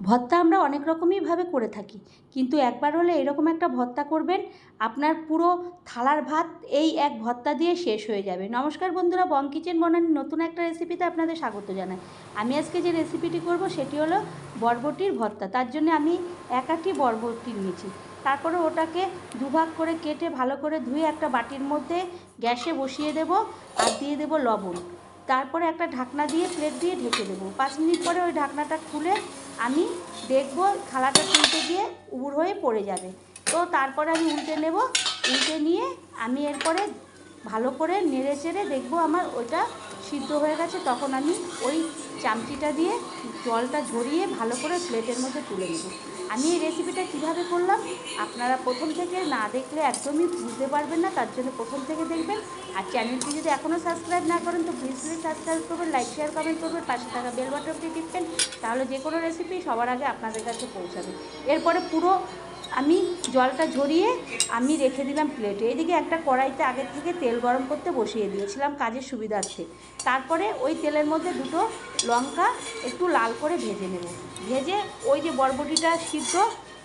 ভর্তা আমরা অনেক রকমইভাবে করে থাকি, কিন্তু একবার হলে এরকম একটা ভর্তা করবেন, আপনার পুরো থালার ভাত এই এক ভর্তা দিয়ে শেষ হয়ে যাবে। নমস্কার বন্ধুরা, বং কিচেন বনানি নতুন একটা রেসিপিতে আপনাদের স্বাগত জানাই। আমি আজকে যে রেসিপিটি করব সেটি হলো বরবটির ভর্তা। তার জন্য আমি এক আটি বরবটি নিয়েছি। তারপরে ওটাকে দুভাগ করে কেটে ভালো করে ধুয়ে একটা বাটির মধ্যে গ্যাসে বসিয়ে দেব, আর দিয়ে দেব লবণ। তারপরে একটা ঢাকনা দিয়ে প্লেট দিয়ে ঢেকে দেবো। 5 মিনিট পরে ওই ঢাকনাটা খুলে আমি দেখব থালাটা তুলতে গিয়ে উবুড় হয়ে পড়ে যাবে। তো তারপরে আমি উল্টে নেব। উল্টে নিয়ে আমি এরপরে ভালো করে নেড়ে চেড়ে দেখবো আমার ওইটা সিদ্ধ হয়ে গেছে। তখন আমি ওই চামচিটা দিয়ে জলটা ঝরিয়ে ভালো করে প্লেটের মধ্যে তুলে নেব। আমি এই রেসিপিটা কীভাবে করলাম আপনারা প্রথম থেকে না দেখলে একদমই বুঝতে পারবেন না, তার জন্য প্রথম থেকে দেখবেন। আর চ্যানেলটি যদি এখনও সাবস্ক্রাইব না করেন তো প্লিজ সাবস্ক্রাইব করবেন, লাইক শেয়ার কমেন্ট করবেন, পাশে থাকা বেল বাটনটি টিপবেন, তাহলে যে কোনো রেসিপি সবার আগে আপনাদের কাছে পৌঁছাবে। এরপরে পুরো আমি জলটা ঝরিয়ে আমি রেখে দিলাম প্লেটে। এদিকে একটা কড়াইতে আগের থেকে তেল গরম করতে বসিয়ে দিয়েছিলাম কাজের সুবিধার্থে। তারপরে ওই তেলের মধ্যে দুটো লঙ্কা একটু লাল করে ভেজে নেব। ভেজে ওই যে বরবটিটা সিদ্ধ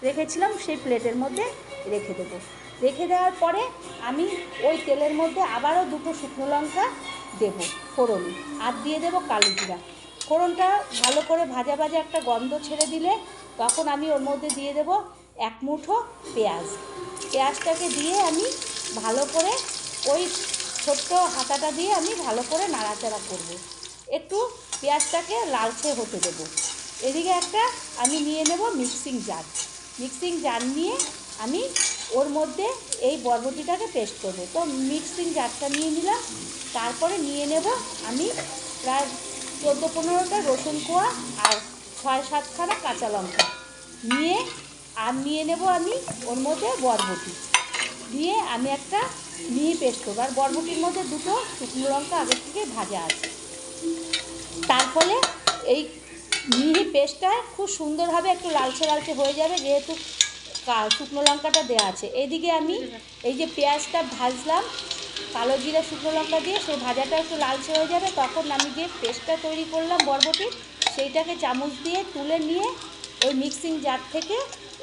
রেখেছিলাম সেই প্লেটের মধ্যে রেখে দেবো। রেখে দেওয়ার পরে আমি ওই তেলের মধ্যে আবারও দুটো শুকনো লঙ্কা দেবো ফোড়নে, আর দিয়ে দেবো কালো জিরা। ফোড়নটা ভালো করে ভাজা ভাজা একটা গন্ধ ছেড়ে দিলে তখন আমি ওর মধ্যে দিয়ে দেবো এক মুঠো পেঁয়াজ। পেঁয়াজটাকে দিয়ে আমি ভালো করে ওই ছোট্ট হাতাটা দিয়ে আমি ভালো করে নাড়াচাড়া করব। একটু পেঁয়াজটাকে লালচে হতে দেবো। এদিকে একটা আমি নিয়ে নেব মিক্সিং জার। মিক্সিং জার নিয়ে আমি ওর মধ্যে এই বরবটিটাকে পেস্ট করবো। তো মিক্সিং জারটা নিয়ে নিলাম। তারপরে নিয়ে নেব আমি প্রায় 14-15টা রসুন কোয়া আর 6-7খানা কাঁচা লঙ্কা নিয়ে নিয়ে নেব আমি ওর মধ্যে বরবটি দিয়ে আমি একটা মিহি পেস্ট করবো। আর বরবটির মধ্যে দুটো শুকনো লঙ্কা আগের থেকে ভাজা আছে। তার ফলে এই মিহি পেস্টটা খুব সুন্দরভাবে একটু লালচে লালচে হয়ে যাবে, যেহেতু শুকনো লঙ্কাটা দেওয়া আছে। এইদিকে আমি এই যে পেঁয়াজটা ভাজলাম কালো জিরা শুকনো লঙ্কা দিয়ে, সেই ভাজাটা একটু লালচে হয়ে যাবে, তখন আমি যে পেস্টটা তৈরি করলাম বরবটির সেইটাকে চামচ দিয়ে তুলে নিয়ে ওই মিক্সিং জার থেকে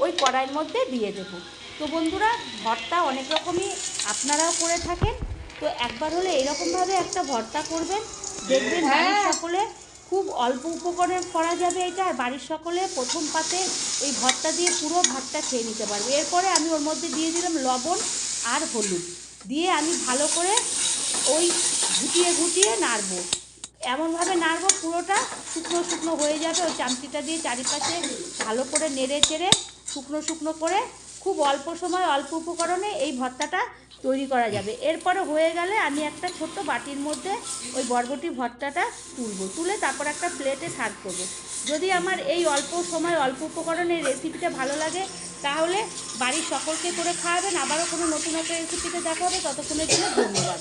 ওই কড়াইয়ের মধ্যে দিয়ে দেবো। তো বন্ধুরা, ভর্তা অনেক রকমই আপনারাও করে থাকেন, তো একবার হলে এরকমভাবে একটা ভর্তা করবেন, দেখবেন বাড়ির সকলে খুব অল্প উপকরণে করা যাবে এটা, আর বাড়ির সকলে প্রথম পাতে এই ভর্তা দিয়ে পুরো ভাতটা খেয়ে নিতে পারবে। এরপরে আমি ওর মধ্যে দিয়ে দিলাম লবণ আর হলুদ দিয়ে আমি ভালো করে ওই ঘুটিয়ে ঘুটিয়ে নাড়বো। এমনভাবে নাড়বো পুরোটা শুকনো শুকনো হয়ে যাবে। ওই চামচিটা দিয়ে চারিপাশে ভালো করে নেড়ে চেড়ে শুকনো শুকনো করে খুব অল্প সময় অল্প উপকরণে এই ভর্তাটা তৈরি করা যাবে। এরপরে হয়ে গেলে আমি একটা ছোট্ট বাটির মধ্যে ওই বরবটি ভর্তাটা তুলে তারপর একটা প্লেটে সার্ভ করবো। যদি আমার এই অল্প সময় অল্প উপকরণের রেসিপিটা ভালো লাগে তাহলে বাড়ির সকলকে করে খাওয়াবেন। আবারও কোনো নতুন একটা রেসিপিতে দেখা হবে, ততক্ষণের জন্য ধন্যবাদ।